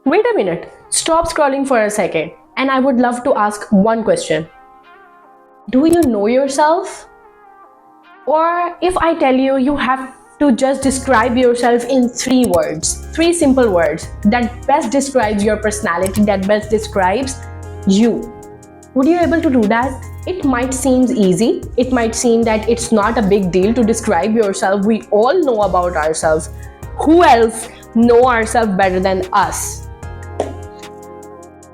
Wait a minute, stop scrolling for a second, and I would love to ask one question. Do you know yourself? Or if I tell you, you have to just describe yourself in 3 words, 3 simple words that best describes your personality, that best describes you. Would you be able to do that? It might seem easy. It might seem that it's not a big deal to describe yourself. We all know about ourselves. Who else know ourselves better than us?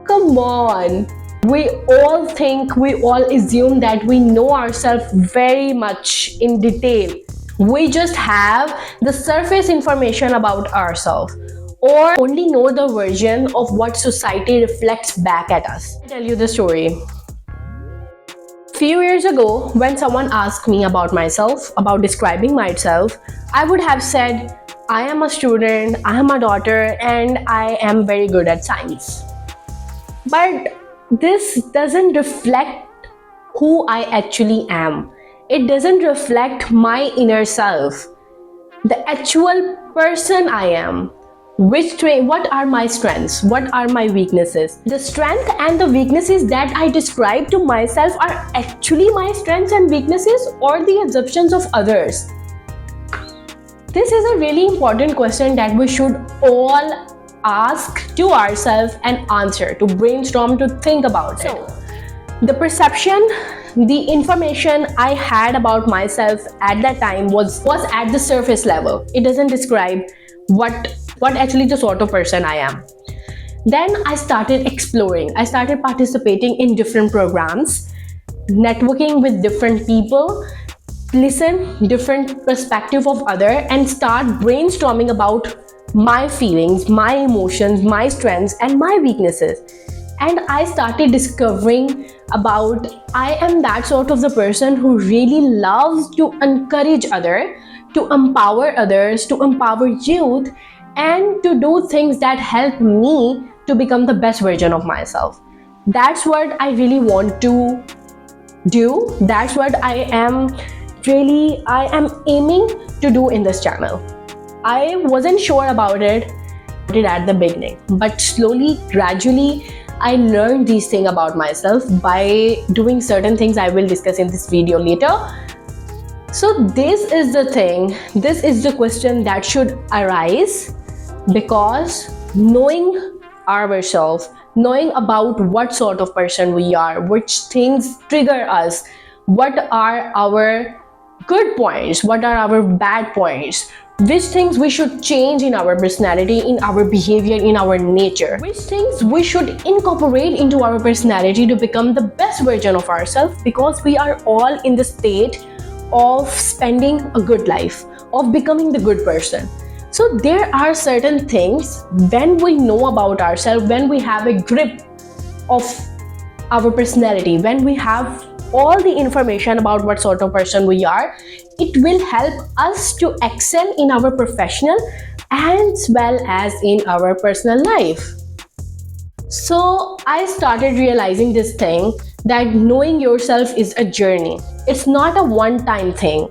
Come on. We all think, we all assume that we know ourselves very much in detail. We just have the surface information about ourselves, or only know the version of what society reflects back at us. I'll tell you the story. Few years ago, when someone asked me about myself, about describing myself, I would have said, I am a student, I am a daughter, and I am very good at science. But this doesn't reflect who I actually am. It doesn't reflect my inner self, the actual person I am. What are my strengths? What are my weaknesses? The strength and the weaknesses that I describe to myself are actually my strengths and weaknesses, or the assumptions of others? This is a really important question that we should all ask to ourselves and answer, to brainstorm, to think about it. So, the perception, the information I had about myself at that time was at the surface level. It doesn't describe what actually the sort of person I am. Then I started exploring. I started participating in different programs, networking with different people, listen different perspective of other, and start brainstorming about my feelings, my emotions, my strengths, and my weaknesses. And I started discovering about I am that sort of the person who really loves to encourage others, to empower others, to empower youth, and to do things that help me to become the best version of myself. That's what I really want to do. That's what I am aiming to do in this channel. I wasn't sure about it at the beginning, but slowly, gradually, I learned these things about myself by doing certain things I will discuss in this video later. So this is the thing, this is the question that should arise, because knowing ourselves, knowing about what sort of person we are, which things trigger us, what are our good points, what are our bad points, which things we should change in our personality, in our behavior, in our nature, which things we should incorporate into our personality to become the best version of ourselves, because we are all in the state of spending a good life, of becoming the good person. So there are certain things, when we know about ourselves, when we have a grip of our personality, when we have all the information about what sort of person we are, it will help us to excel in our professional as well as in our personal life. So I started realizing this thing, that knowing yourself is a journey. It's not a one-time thing.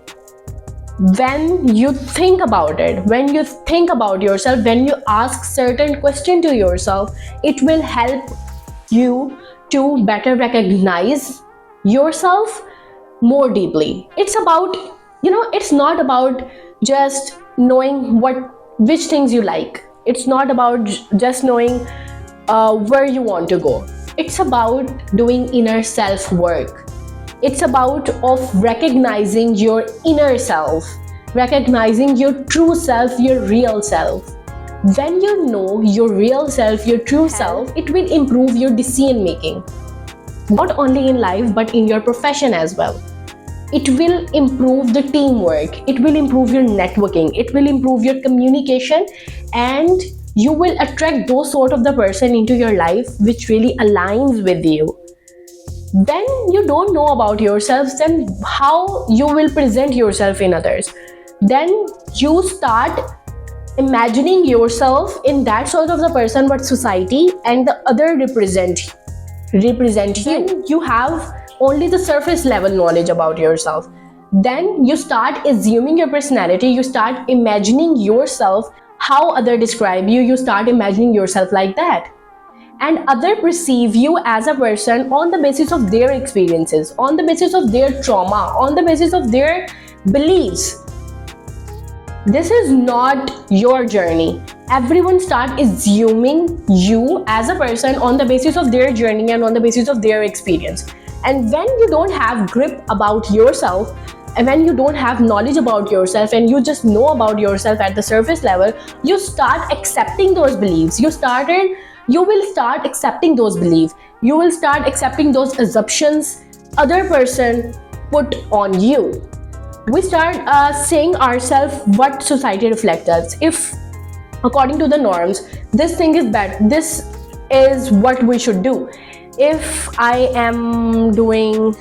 When you think about it, when you think about yourself, when you ask certain questions to yourself, it will help you to better recognize yourself more deeply. It's about, it's not about just knowing which things you like. It's not about just knowing where you want to go. It's about doing inner self work. It's about recognizing your inner self, recognizing your true self, your real self. When you know your real self, your true self, it will improve your decision making. Not only in life, but in your profession as well. It will improve the teamwork, it will improve your networking, it will improve your communication, and you will attract those sort of the person into your life which really aligns with you. When you don't know about yourself, then how you will present yourself in others? Then you start imagining yourself in that sort of the person what society and the other represent you. You have only the surface level knowledge about yourself. Then you start assuming your personality, you start imagining yourself how other describe you, you start imagining yourself like that. And other perceive you as a person on the basis of their experiences, on the basis of their trauma, on the basis of their beliefs. This is not your journey. Everyone start assuming you as a person on the basis of their journey and on the basis of their experience. And when you don't have grip about yourself, and when you don't have knowledge about yourself and you just know about yourself at the surface level, you start accepting those beliefs. You will start accepting those beliefs. You will start accepting those assumptions other person put on you. We start saying ourselves what society reflects us. If according to the norms, this thing is bad, this is what we should do. If I am doing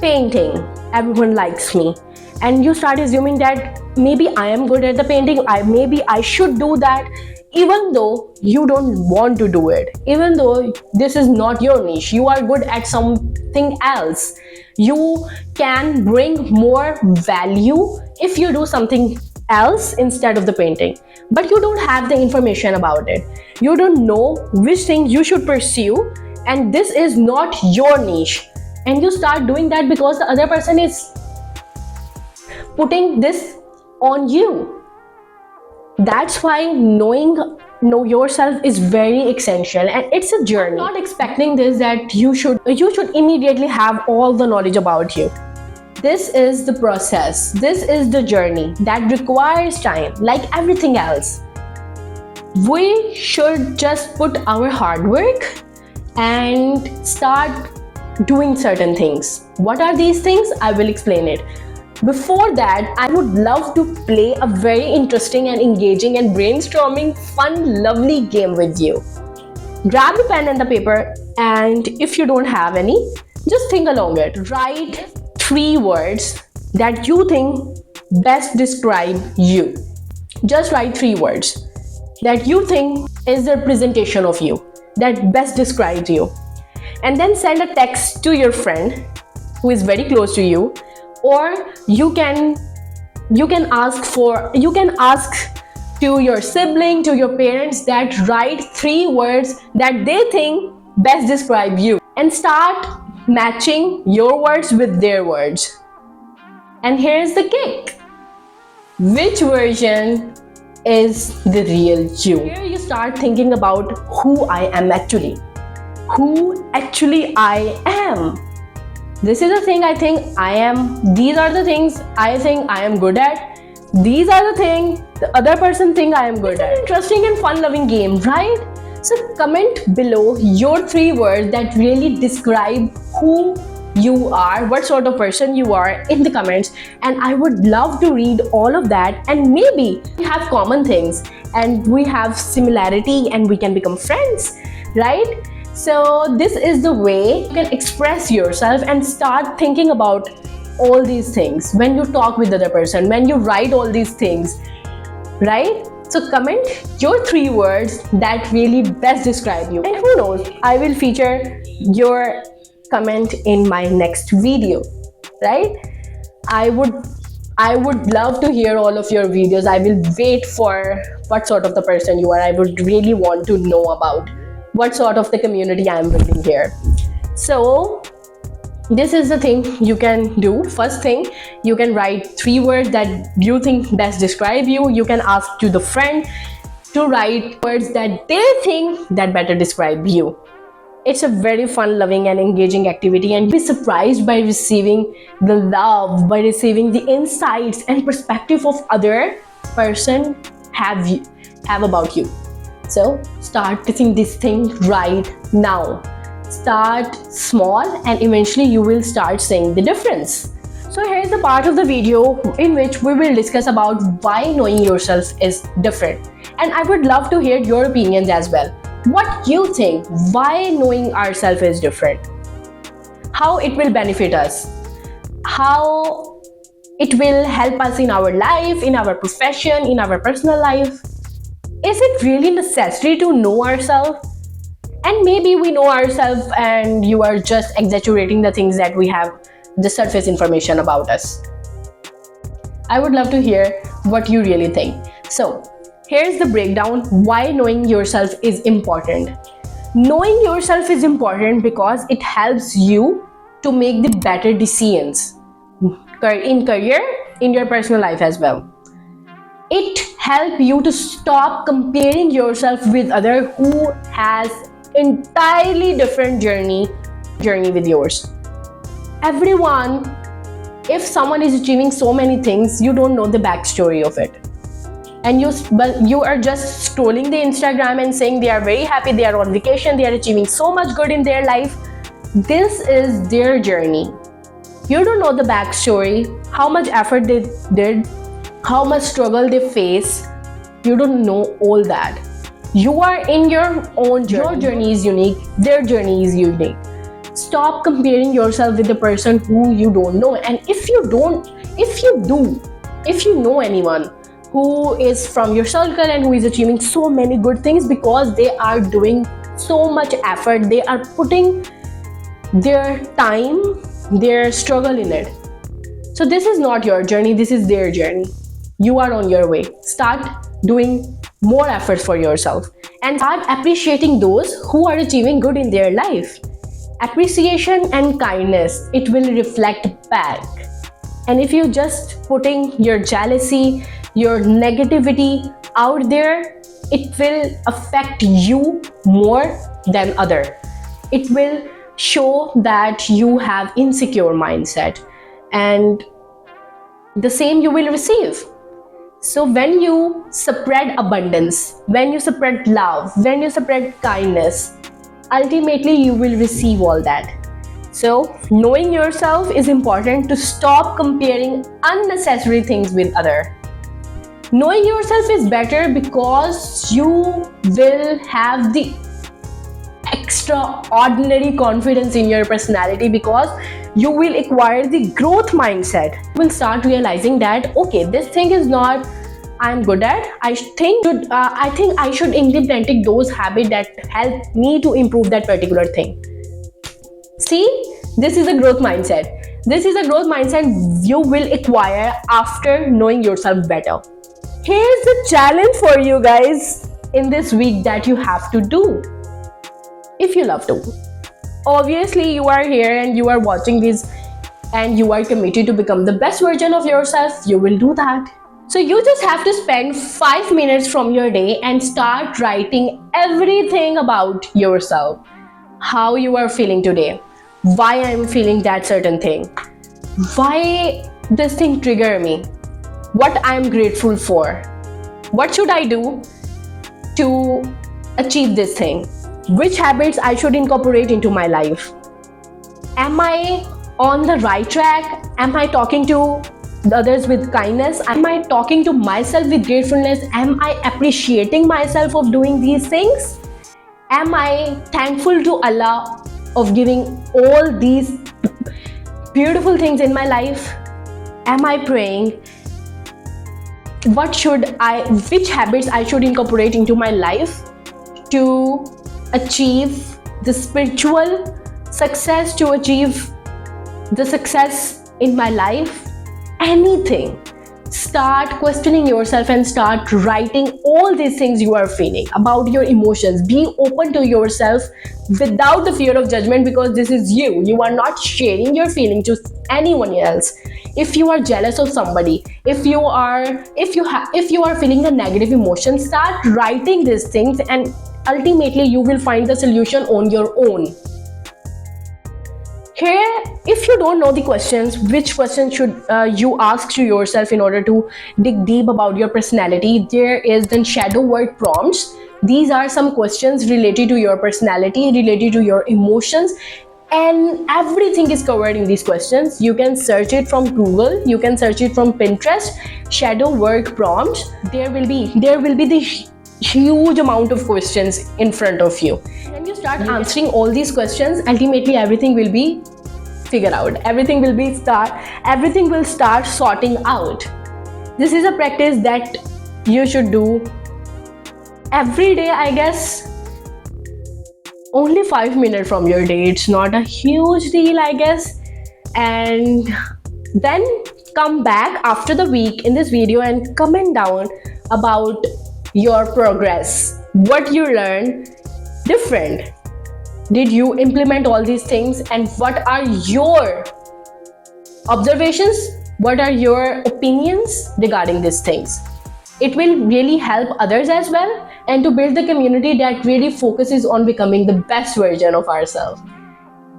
painting, everyone likes me, and you start assuming that maybe I am good at the painting, maybe I should do that, even though you don't want to do it, even though this is not your niche. You are good at something else. You can bring more value if you do something else instead of the painting, but you don't have the information about it. You don't know which thing you should pursue, and this is not your niche, and you start doing that because the other person is putting this on you. That's why know yourself is very essential, and it's a journey. I'm not expecting this that you should immediately have all the knowledge about you. This is the process. This is the journey that requires time, like everything else. We should just put our hard work and start doing certain things. What are these things? I will explain it. Before that, I would love to play a very interesting and engaging and brainstorming, fun, lovely game with you. Grab the pen and the paper, and if you don't have any, just think along it. Write 3 words that you think best describe you. Just write 3 words that you think is the representation of you, that best describes you. And then send a text to your friend who is very close to you, or you can ask to your sibling, to your parents, that write 3 words that they think best describe you, and start matching your words with their words. And here's the kick. Which version is the real you? Here you start thinking about who I am actually. Who actually I am. This is the thing I think I am. These are the things I think I am good at. These are the things the other person think I am good at. It's an interesting and fun-loving game, right? So comment below your 3 words that really describe who you are, what sort of person you are, in the comments, and I would love to read all of that. And maybe we have common things and we have similarity and we can become friends, right? So this is the way you can express yourself and start thinking about all these things when you talk with the other person, when you write all these things, right? So comment your 3 words that really best describe you, and who knows, I will feature your comment in my next video, right? I would love to hear all of your videos. I will wait for what sort of the person you are. I would really want to know about what sort of the community I am building here. So this is the thing you can do. First thing, you can write 3 words that you think best describe you. You can ask to the friend to write words that they think that better describe you. It's a very fun, loving and engaging activity, and you'll be surprised by receiving the love, by receiving the insights and perspective of other person have about you. So start doing this thing right now. Start small and eventually you will start seeing the difference. So here's the part of the video in which we will discuss about why knowing yourself is different. And I would love to hear your opinions as well. What you think, why knowing ourselves is different? How it will benefit us? How it will help us in our life, in our profession, in our personal life? Is it really necessary to know ourselves? And maybe we know ourselves and you are just exaggerating the things that we have, the surface information about us. I would love to hear what you really think. So here's the breakdown why knowing yourself is important. Knowing yourself is important because it helps you to make the better decisions in career, in your personal life as well. It helps you to stop comparing yourself with other who has entirely different journey with yours. Everyone, if someone is achieving so many things, you don't know the backstory of it, and you are just scrolling the Instagram and saying they are very happy, they are on vacation, they are achieving so much good in their life. This is their journey. You don't know the backstory, how much effort they did, how much struggle they face. You don't know all that. You are in your own journey. Your journey is unique, their journey is unique. Stop comparing yourself with the person who you don't know. And if you know anyone who is from your circle and who is achieving so many good things because they are doing so much effort, they are putting their time, their struggle in it. So this is not your journey, this is their journey. You are on your way. Start doing more efforts for yourself and start appreciating those who are achieving good in their life. Appreciation and kindness, it will reflect back. And if you just putting your jealousy, your negativity out there, it will affect you more than other. It will show that you have insecure mindset, and the same you will receive. So when you spread abundance, when you spread love, when you spread kindness, ultimately you will receive all that. So knowing yourself is important to stop comparing unnecessary things with other. Knowing yourself is better because you will have the extraordinary confidence in your personality, because you will acquire the growth mindset. You will start realizing that, okay, this thing is not I'm good at. I think I should implement those habits that help me to improve that particular thing. See, this is a growth mindset. This is a growth mindset you will acquire after knowing yourself better. Here's the challenge for you guys in this week that you have to do, if you love to. Obviously, you are here and you are watching this and you are committed to become the best version of yourself. You will do that. So you just have to spend 5 minutes from your day and start writing everything about yourself. How you are feeling today. Why I am feeling that certain thing. Why this thing trigger me. What I am grateful for. What should I do to achieve this thing? Which habits I should incorporate into my life? Am I on the right track? Am I talking to others with kindness? Am I talking to myself with gratefulness? Am I appreciating myself of doing these things? Am I thankful to Allah of giving all these beautiful things in my life? Am I praying? Which habits I should incorporate into my life to achieve the spiritual success, to achieve the success in my life? Anything. Start questioning yourself and start writing all these things you are feeling about your emotions. Be open to yourself without the fear of judgment, because this is you. You are not sharing your feeling to anyone else. If you are jealous of somebody, if you are feeling the negative emotion, start writing these things and ultimately you will find the solution on your own. Here, if you don't know the questions, which questions should you ask to yourself in order to dig deep about your personality, there is the shadow work prompts. These are some questions related to your personality, related to your emotions, and everything is covered in these questions. You can search it from Google, you can search it from Pinterest. Shadow work prompts. There will be the huge amount of questions in front of you. When you start answering all these questions, ultimately everything will be figured out. Everything will start sorting out. This is a practice that you should do every day, I guess. Only 5 minutes from your day. It's not a huge deal, I guess. And then come back after the week in this video and comment down about your progress. What you learned different? Did you implement all these things? And what are your observations? What are your opinions regarding these things? It will really help others as well, and to build the community that really focuses on becoming the best version of ourselves.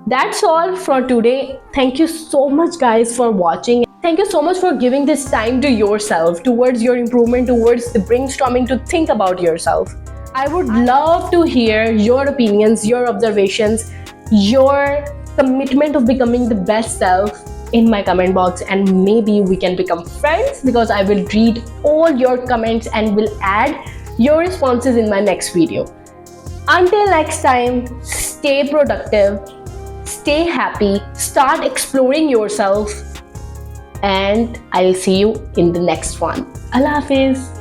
That's all for today. Thank you so much, guys, for watching. Thank you so much for giving this time to yourself, towards your improvement, towards the brainstorming, to think about yourself. I would love to hear your opinions, your observations, your commitment of becoming the best self in my comment box, and maybe we can become friends, because I will read all your comments and will add your responses in my next video. Until next time, stay productive, stay happy, start exploring yourself, and I'll see you in the next one. Allah Hafiz.